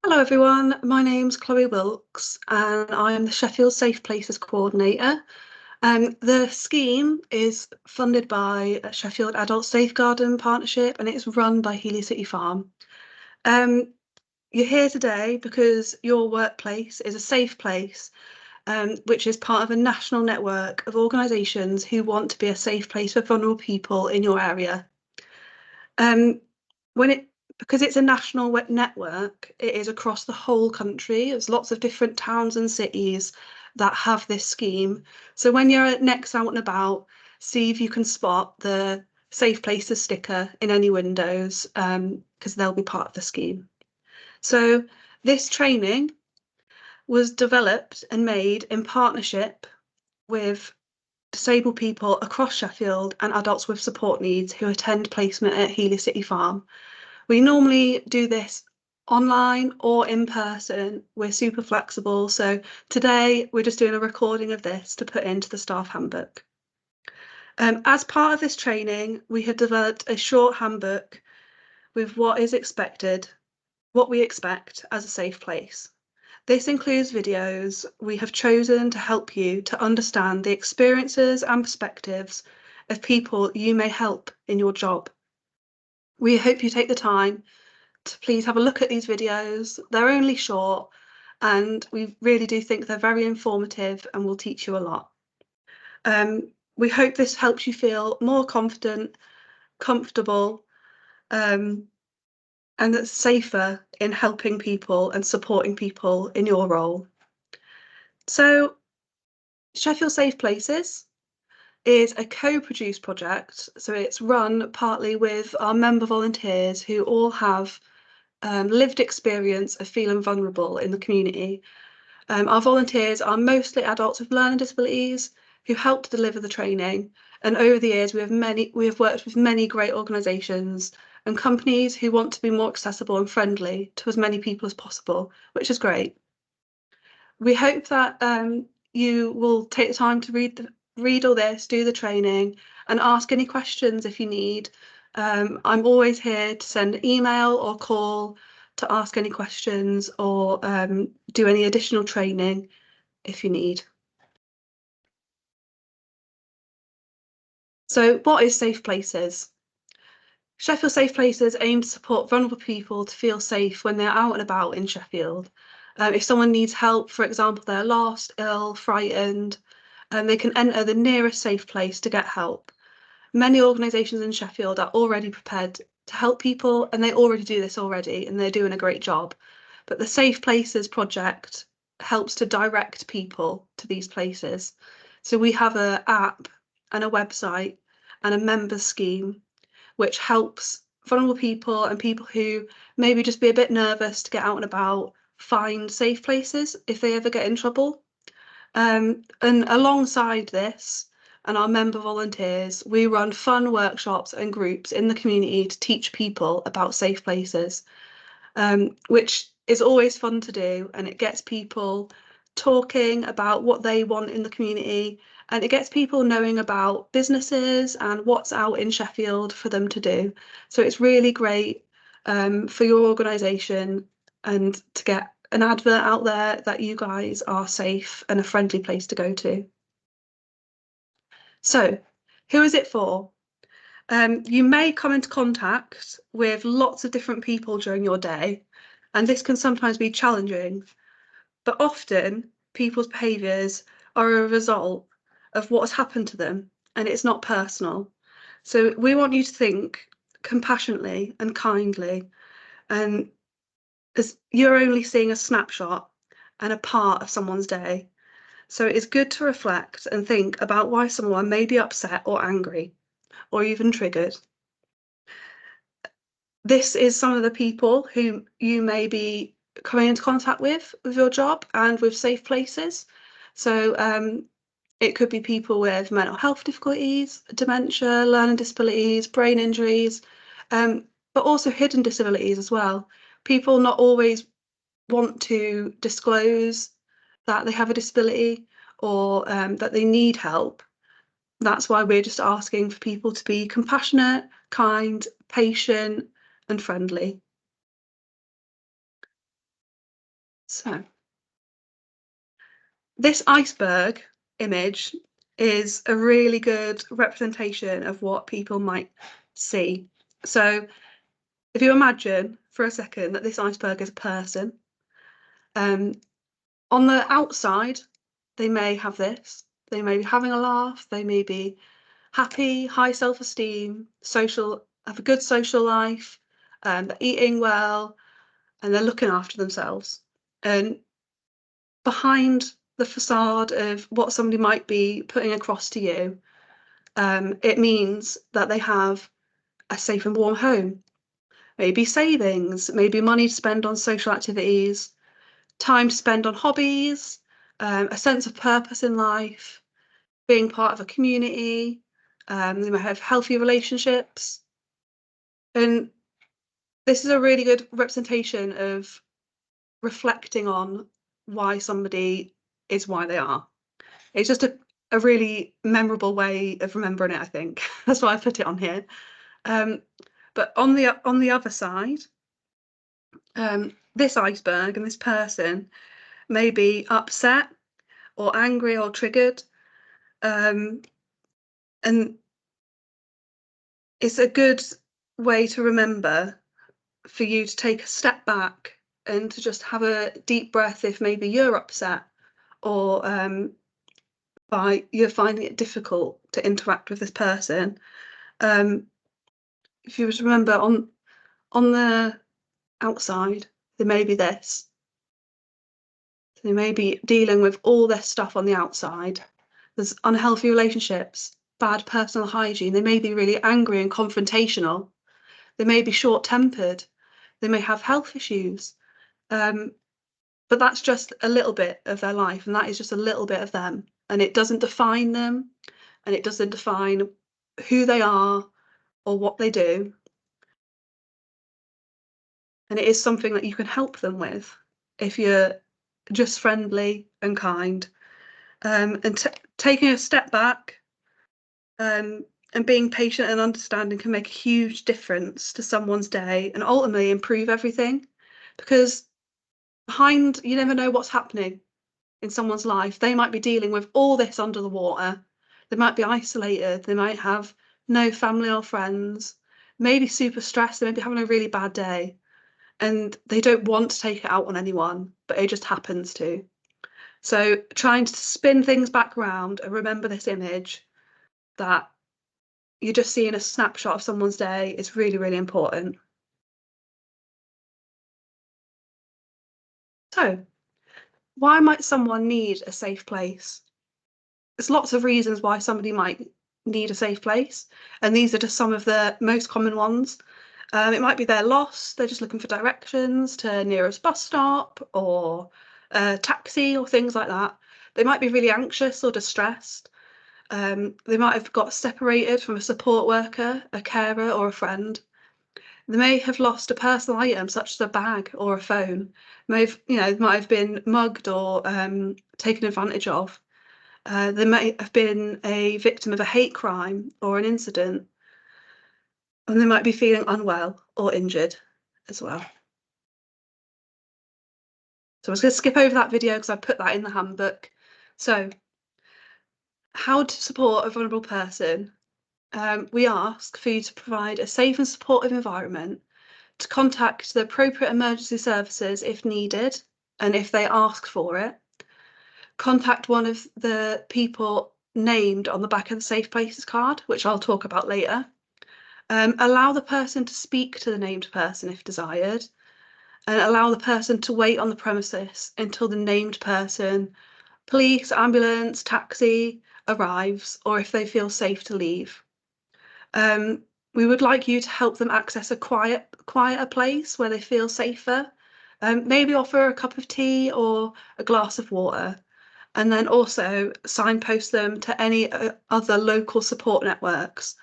Hello everyone, my name's Chloe Wilkes and I'm the Sheffield Safe Places Coordinator. The scheme is funded by Sheffield Adult Safeguarding Partnership and it's run by Heeley City Farm. You're here today because your workplace is a safe place, which is part of a national network of organisations who want to be a safe place for vulnerable people in your area. Because it's a national network, it is across the whole country. There's lots of different towns and cities that have this scheme. So when you're next out and about, see if you can spot the Safe Places sticker in any windows, because they'll be part of the scheme. So this training was developed and made in partnership with disabled people across Sheffield and adults with support needs who attend placement at Heeley City Farm. We normally do this online or in person. We're super flexible. So today we're just doing a recording of this to put into the staff handbook. As part of this training, we have developed a short handbook with what is expected, what we expect as a safe place. This includes videos we have chosen to help you to understand the experiences and perspectives of people you may help in your job. We hope you take the time to please have a look at these videos. They're only short and we really do think they're very informative and will teach you a lot. We hope this helps you feel more confident, comfortable, and that's safer in helping people and supporting people in your role. So Sheffield Safe Places is a co-produced project, so it's run partly with our member volunteers who all have lived experience of feeling vulnerable in the community. Our volunteers are mostly adults with learning disabilities who help to deliver the training, and over the years we have worked with many great organisations and companies who want to be more accessible and friendly to as many people as possible, which is great. We hope that you will take the time to read all this, do the training, and ask any questions if you need. I'm always here to send an email or call to ask any questions or do any additional training if you need. So what is Safe Places? Sheffield Safe Places aim to support vulnerable people to feel safe when they're out and about in Sheffield. If someone needs help, for example, they're lost, ill, frightened, they can enter the nearest safe place to get help. Many organisations in Sheffield are already prepared to help people and they already do this already and they're doing a great job. But the Safe Places project helps to direct people to these places. So we have an app and a website and a member scheme which helps vulnerable people and people who maybe just be a bit nervous to get out and about find safe places if they ever get in trouble. And alongside this, and our member volunteers, we run fun workshops and groups in the community to teach people about safe places, which is always fun to do, and it gets people talking about what they want in the community, and it gets people knowing about businesses and what's out in Sheffield for them to do. So it's really great for your organisation and to get an advert out there that you guys are safe and a friendly place to go to. So, who is it for? You may come into contact with lots of different people during your day, and this can sometimes be challenging, but often people's behaviours are a result of what has happened to them, and it's not personal. So we want you to think compassionately and kindly, and as you're only seeing a snapshot and a part of someone's day. So it's good to reflect and think about why someone may be upset or angry or even triggered. This is some of the people who you may be coming into contact with your job and with Safe Places. So it could be people with mental health difficulties, dementia, learning disabilities, brain injuries, but also hidden disabilities as well. People not always want to disclose that they have a disability or that they need help. That's why we're just asking for people to be compassionate, kind, patient, and friendly. So this iceberg image is a really good representation of what people might see. So if you imagine for a second that this iceberg is a person, on the outside, they may have this. They may be having a laugh. They may be happy, high self-esteem, social, have a good social life, they're eating well, and they're looking after themselves. And behind the facade of what somebody might be putting across to you, it means that they have a safe and warm home, maybe savings, maybe money to spend on social activities, time to spend on hobbies, a sense of purpose in life, being part of a community. They might have healthy relationships. And this is a really good representation of reflecting on why somebody is why they are. It's just a really memorable way of remembering it, I think. That's why I put it on here. But on the other side, this iceberg and this person may be upset or angry or triggered. And it's a good way to remember for you to take a step back and to just have a deep breath if maybe you're upset or by you're finding it difficult to interact with this person. If you just remember on the outside, there may be this. They may be dealing with all this stuff on the outside. There's unhealthy relationships, bad personal hygiene. They may be really angry and confrontational. They may be short-tempered. They may have health issues. But that's just a little bit of their life, and that is just a little bit of them. And it doesn't define them, and it doesn't define who they are or what they do. And it is something that you can help them with if you're just friendly and kind. And taking a step back and being patient and understanding can make a huge difference to someone's day and ultimately improve everything. Because behind, you never know what's happening in someone's life. They might be dealing with all this under the water. They might be isolated. They might have no family or friends, maybe super stressed. They may be having a really bad day and they don't want to take it out on anyone, but it just happens to. So trying to spin things back around and remember this image that you're just seeing a snapshot of someone's day is really, really important. So why might someone need a safe place? There's lots of reasons why somebody might need a safe place, and these are just some of the most common ones. It might be they're lost, they're just looking for directions to nearest bus stop or a taxi or things like that. They might be really anxious or distressed. They might have got separated from a support worker, a carer or a friend. They may have lost a personal item such as a bag or a phone. They might have been mugged or taken advantage of. They may have been a victim of a hate crime or an incident, and they might be feeling unwell or injured as well. So I was going to skip over that video because I put that in the handbook. So how to support a vulnerable person. We ask for you to provide a safe and supportive environment, to contact the appropriate emergency services if needed and if they ask for it. Contact one of the people named on the back of the Safe Places card, which I'll talk about later. Allow the person to speak to the named person if desired, and allow the person to wait on the premises until the named person, police, ambulance, taxi, arrives, or if they feel safe to leave. We would like you to help them access a quieter place where they feel safer. Maybe offer a cup of tea or a glass of water, and then also signpost them to any other local support networks,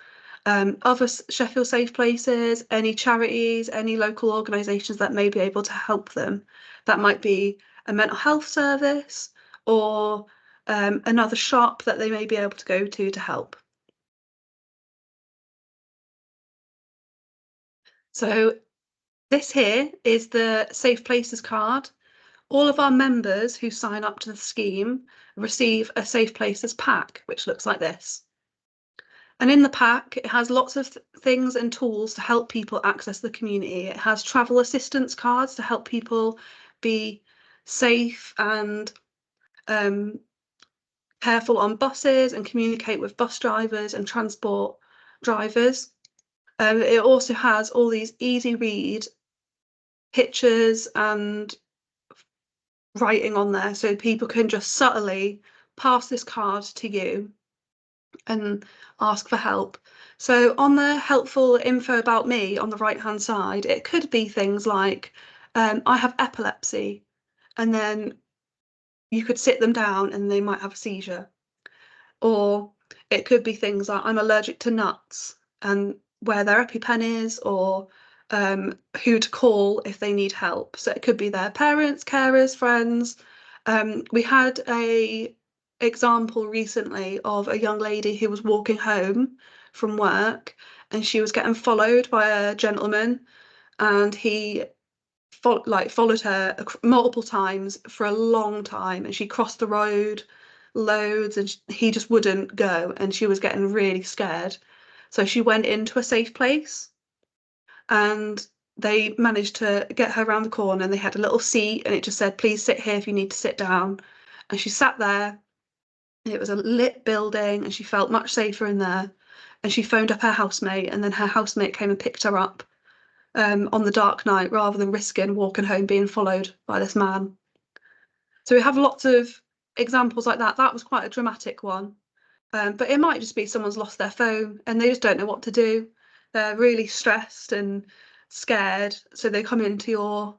other Sheffield Safe Places, any charities, any local organisations that may be able to help them. That might be a mental health service or another shop that they may be able to go to help. So this here is the Safe Places card, All of our members who sign up to the scheme receive a Safe Places pack, which looks like this. And in the pack, it has lots of things and tools to help people access the community. It has travel assistance cards to help people be safe and careful on buses and communicate with bus drivers and transport drivers. It also has all these easy read pictures and writing on there, so people can just subtly pass this card to you and ask for help. So on the helpful info about me on the right hand side, it could be things like I have epilepsy, and then you could sit them down and they might have a seizure. Or it could be things like I'm allergic to nuts and where their EpiPen is, or who to call if they need help. So it could be their parents, carers, friends. We had a example recently of a young lady who was walking home from work and she was getting followed by a gentleman, and he followed her multiple times for a long time, and she crossed the road loads and he just wouldn't go, and she was getting really scared. So she went into a safe place and they managed to get her around the corner, and they had a little seat and it just said, please sit here if you need to sit down. And she sat there. It was a lit building and she felt much safer in there. And she phoned up her housemate, and then her housemate came and picked her up on the dark night rather than risking walking home being followed by this man. So we have lots of examples like that. That was quite a dramatic one. But it might just be someone's lost their phone and they just don't know what to do. They're really stressed and scared. So they come into your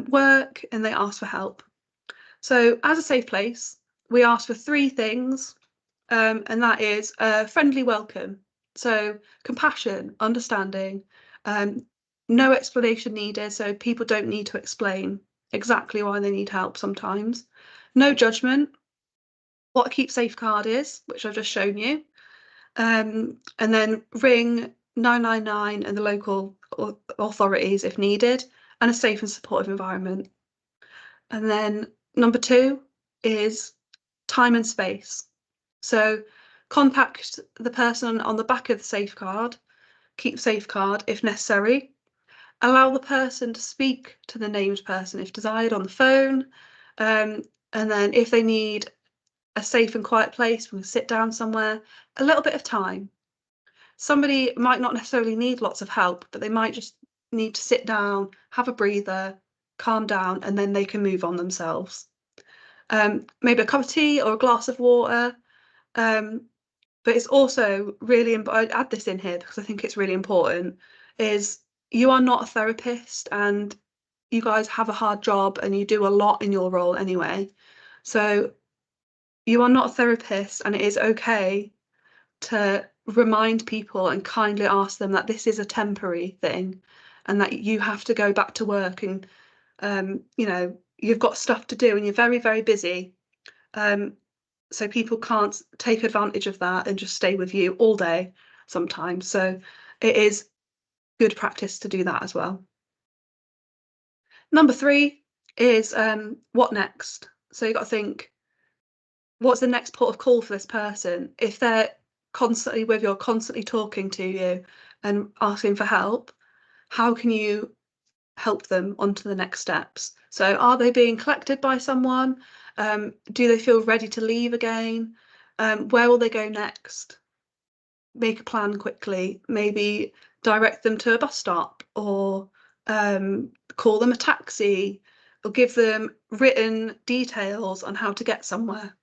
work and they ask for help. So as a safe place, we ask for three things, and that is a friendly welcome. So compassion, understanding, no explanation needed. So people don't need to explain exactly why they need help sometimes. No judgment, what a Keep Safeguard is, which I've just shown you. And then ring 999 and the local authorities if needed, and a safe and supportive environment. And then number two is time and space. So contact the person on the back of the safeguard, Keep Safeguard if necessary. Allow the person to speak to the named person if desired on the phone. And then if they need a safe and quiet place, we can sit down somewhere, a little bit of time. Somebody might not necessarily need lots of help, but they might just need to sit down, have a breather, calm down, and then they can move on themselves. Maybe a cup of tea or a glass of water. But it's also really important, I add this in here because I think it's really important, is you are not a therapist and you guys have a hard job and you do a lot in your role anyway. So you are not a therapist, and it is okay to remind people and kindly ask them that this is a temporary thing and that you have to go back to work, and you've got stuff to do and you're very, very busy. So people can't take advantage of that and just stay with you all day sometimes. So it is good practice to do that as well. Number three is what next? So you've got to think, what's the next port of call for this person? If they're constantly with you or constantly talking to you and asking for help, how can you help them onto the next steps? So are they being collected by someone? Do they feel ready to leave again? Where will they go next? Make a plan quickly, maybe direct them to a bus stop, or call them a taxi, or give them written details on how to get somewhere.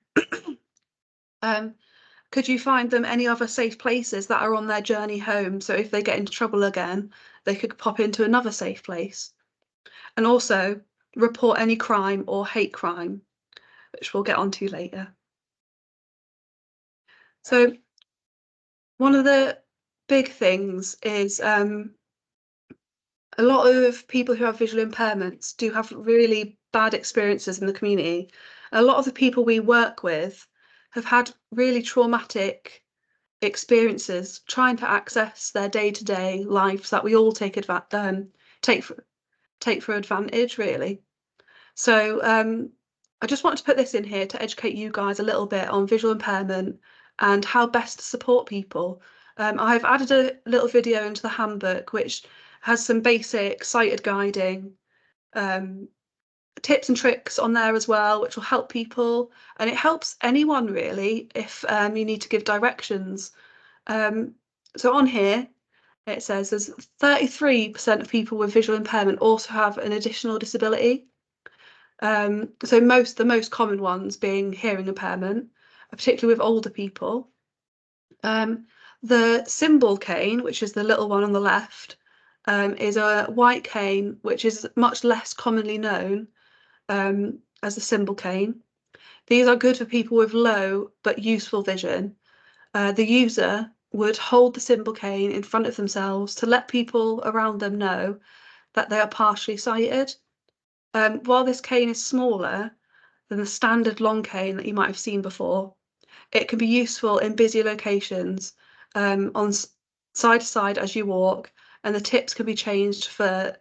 Could you find them any other safe places that are on their journey home? So if they get into trouble again, they could pop into another safe place. And also report any crime or hate crime, which we'll get onto later. So one of the big things is a lot of people who have visual impairments do have really bad experiences in the community. A lot of the people we work with have had really traumatic experiences trying to access their day-to-day lives that we all take for advantage, really. So I just wanted to put this in here to educate you guys a little bit on visual impairment and how best to support people. I've added a little video into the handbook which has some basic sighted guiding tips and tricks on there as well, which will help people, and it helps anyone really if you need to give directions. So on here it says there's 33% of people with visual impairment also have an additional disability. So the most common ones being hearing impairment, particularly with older people. The symbol cane, which is the little one on the left, is a white cane, which is much less commonly known as a symbol cane. These are good for people with low but useful vision. The user would hold the symbol cane in front of themselves to let people around them know that they are partially sighted. While this cane is smaller than the standard long cane that you might have seen before, it can be useful in busy locations on side to side as you walk, and the tips can be changed for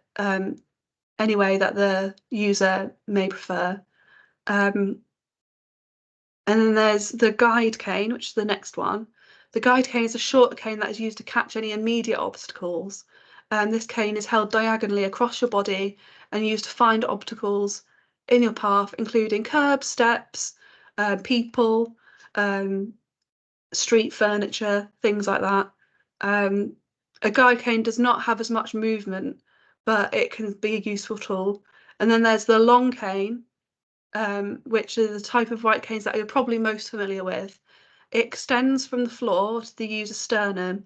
any way that the user may prefer. And then there's the guide cane, which is the next one. The guide cane is a short cane that is used to catch any immediate obstacles. This cane is held diagonally across your body and used to find obstacles in your path, including curbs, steps, people, street furniture, things like that. A guide cane does not have as much movement, but it can be a useful tool. And then there's the long cane, which is the type of white canes that you're probably most familiar with. It extends from the floor to the user's sternum,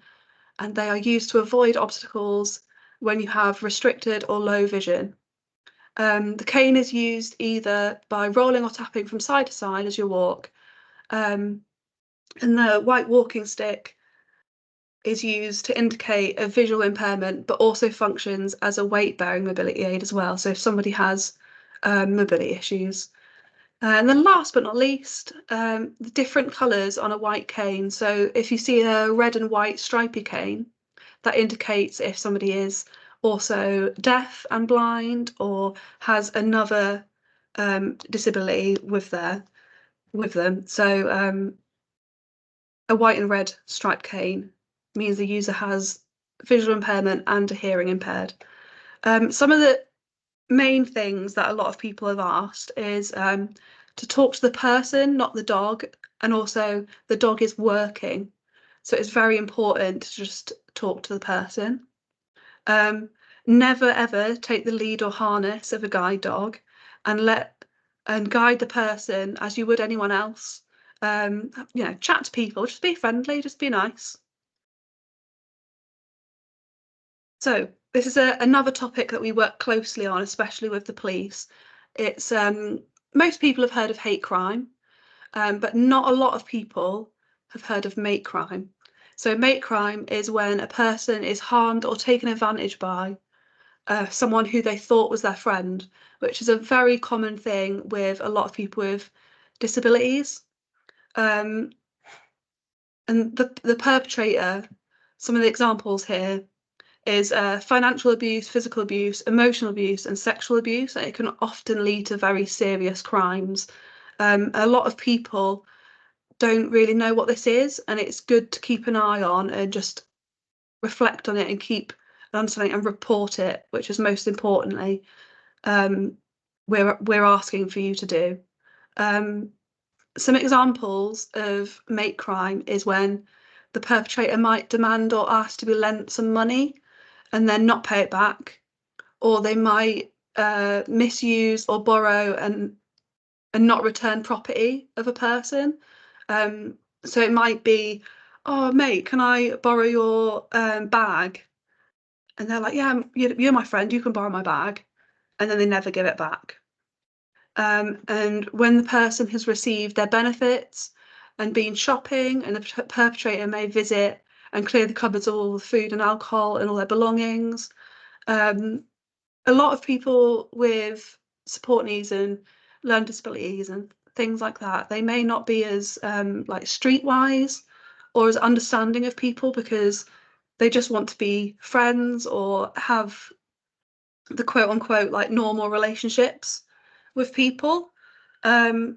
and they are used to avoid obstacles when you have restricted or low vision. The cane is used either by rolling or tapping from side to side as you walk, and the white walking stick is used to indicate a visual impairment, but also functions as a weight-bearing mobility aid as well. So if somebody has mobility issues. And then last but not least, the different colours on a white cane. So if you see a red and white stripy cane, that indicates if somebody is also deaf and blind or has another disability with them. So a white and red striped cane means the user has visual impairment and a hearing impaired. Some of the main things that a lot of people have asked is to talk to the person, not the dog, and also the dog is working. So it's very important to just talk to the person. Never ever take the lead or harness of a guide dog and guide the person as you would anyone else. Chat to people, just be friendly, just be nice. So this is another topic that we work closely on, especially with the police. It's most people have heard of hate crime, but not a lot of people have heard of mate crime. So mate crime is when a person is harmed or taken advantage by someone who they thought was their friend, which is a very common thing with a lot of people with disabilities. And the perpetrator, some of the examples here is financial abuse, physical abuse, emotional abuse, and sexual abuse. And it can often lead to very serious crimes. A lot of people don't really know what this is, and it's good to keep an eye on and just reflect on it and keep an understanding and report it, which is most importantly we're asking for you to do. Some examples of mate crime is when the perpetrator might demand or ask to be lent some money and then not pay it back, or they might misuse or borrow and not return property of a person. So it might be, oh mate, can I borrow your bag? And they're like, yeah, you're my friend, you can borrow my bag. And then they never give it back. And when the person has received their benefits and been shopping, and the perpetrator may visit and clear the cupboards of all the food and alcohol and all their belongings. A lot of people with support needs and learning disabilities and things like that, they may not be as like streetwise or as understanding of people because they just want to be friends or have the quote unquote like normal relationships. with people, and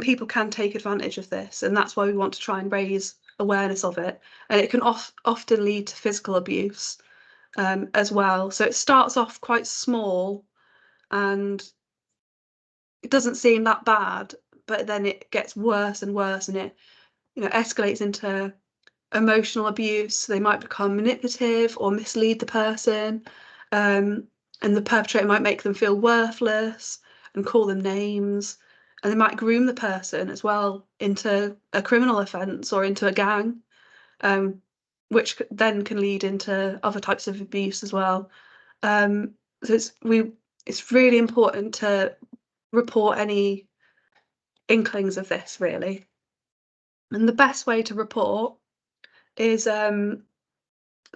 people can take advantage of this, and that's why we want to try and raise awareness of it. And it can often lead to physical abuse as well. So it starts off quite small and it doesn't seem that bad, but then it gets worse and worse, and it escalates into emotional abuse. They might become manipulative or mislead the person, and the perpetrator might make them feel worthless and call them names, and they might groom the person as well into a criminal offence or into a gang, which then can lead into other types of abuse as well. So it's really important to report any inklings of this, really. And the best way to report is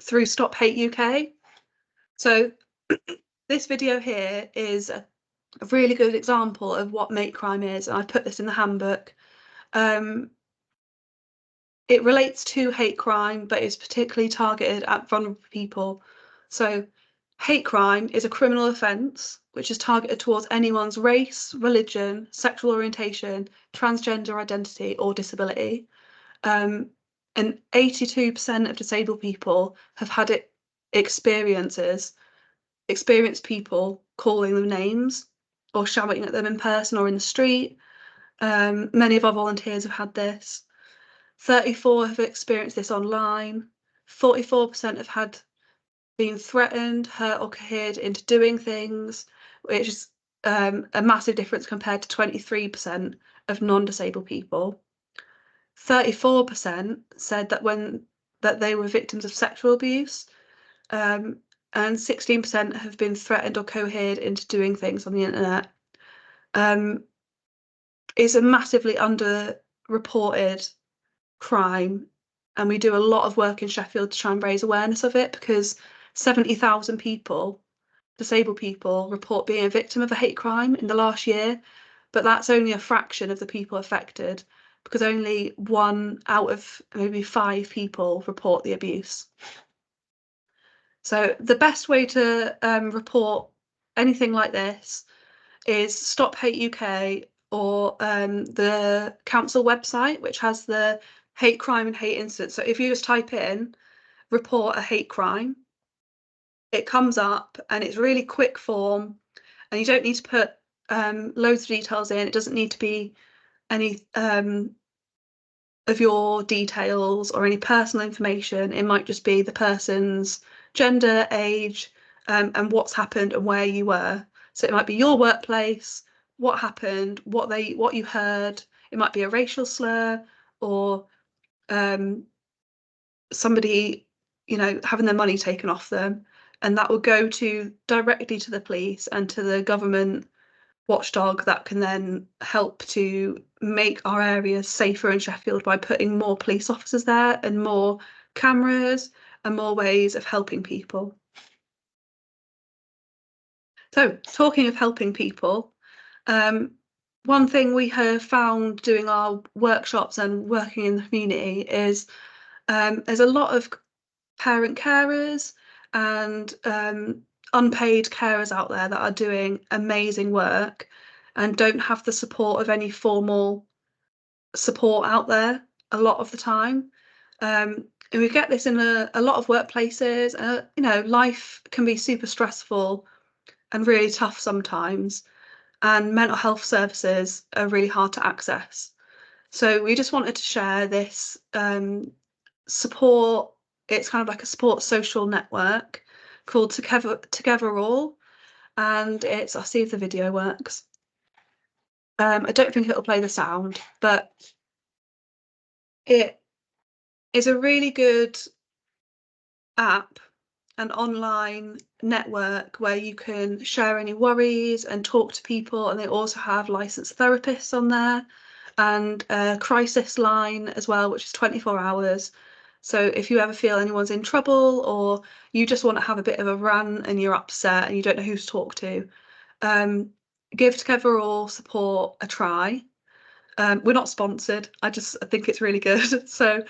through Stop Hate UK. So this video here is a really good example of what mate crime is, and I put this in the handbook. It relates to hate crime, but it's particularly targeted at vulnerable people. So hate crime is a criminal offence which is targeted towards anyone's race, religion, sexual orientation, transgender identity, or disability. And 82% of disabled people have had experienced people calling them names or shouting at them in person or in the street. Many of our volunteers have had this. 34 have experienced this online. 44% have had been threatened, hurt, or coerced into doing things, which is a massive difference compared to 23% of non-disabled people. 34% said that they were victims of sexual abuse, and 16% have been threatened or coerced into doing things on the internet. It's a massively underreported crime, and we do a lot of work in Sheffield to try and raise awareness of it, because 70,000 people, disabled people, report being a victim of a hate crime in the last year, but that's only a fraction of the people affected, because only 1 out of maybe 5 people report the abuse. So the best way to report anything like this is Stop Hate UK, or the council website, which has the hate crime and hate incidents. So if you just type in report a hate crime, it comes up, and it's really quick form, and you don't need to put loads of details in. It doesn't need to be any of your details or any personal information. It might just be the person's gender, age, and what's happened and where you were. So it might be your workplace, what happened, what you heard. It might be a racial slur, or somebody, having their money taken off them, and that will go directly to the police and to the government watchdog that can then help to make our areas safer in Sheffield by putting more police officers there and more cameras and more ways of helping people. So, talking of helping people, one thing we have found doing our workshops and working in the community is there's a lot of parent carers and unpaid carers out there that are doing amazing work and don't have the support of any formal support out there a lot of the time. And we get this in a lot of workplaces. Life can be super stressful and really tough sometimes, and mental health services are really hard to access. So we just wanted to share this support. It's kind of like a support social network called Together All, and I'll see if the video works. I don't think it'll play the sound, but it is a really good app, an online network where you can share any worries and talk to people, and they also have licensed therapists on there, and a crisis line as well, which is 24 hours. So if you ever feel anyone's in trouble, or you just want to have a bit of a rant and you're upset and you don't know who to talk to, give Together All support a try. We're not sponsored. I think it's really good. So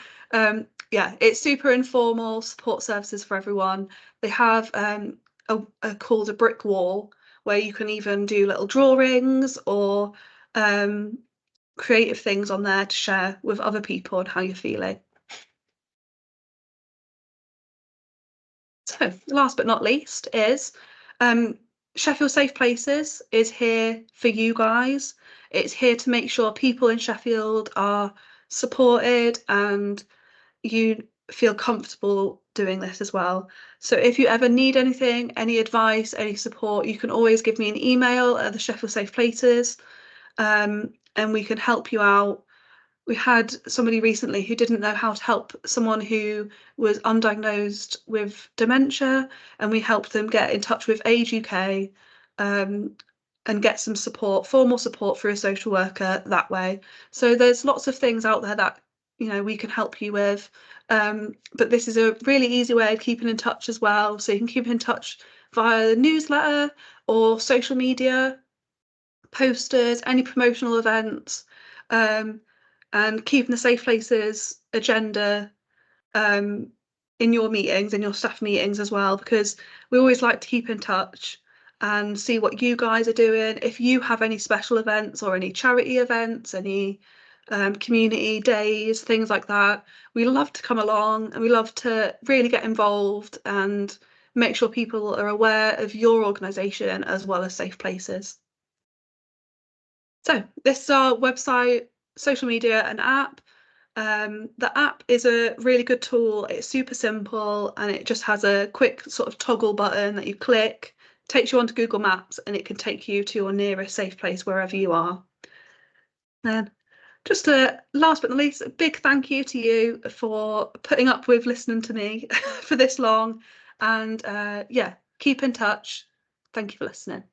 yeah, it's super informal support services for everyone. They have called a brick wall, where you can even do little drawings or creative things on there to share with other people and how you're feeling. So last but not least is Sheffield Safe Places is here for you guys. It's here to make sure people in Sheffield are supported and you feel comfortable doing this as well. So if you ever need anything, any advice, any support, you can always give me an email at the Sheffield Safe Places, and we can help you out. We had somebody recently who didn't know how to help someone who was undiagnosed with dementia, and we helped them get in touch with Age UK, and get some support, formal support through a social worker that way. So there's lots of things out there that we can help you with. But this is a really easy way of keeping in touch as well. So you can keep in touch via the newsletter or social media, posters, any promotional events, and keeping the Safe Places agenda in your meetings, in your staff meetings as well, because we always like to keep in touch and see what you guys are doing. If you have any special events or any charity events, any community days, things like that, we love to come along and we love to really get involved and make sure people are aware of your organisation as well as Safe Places. So this is our website, social media and app. The app is a really good tool. It's super simple and it just has a quick sort of toggle button that you click, takes you onto Google Maps, and it can take you to your nearest safe place wherever you are. Then just last but not least, a big thank you to you for putting up with listening to me for this long, and yeah, keep in touch. Thank you for listening.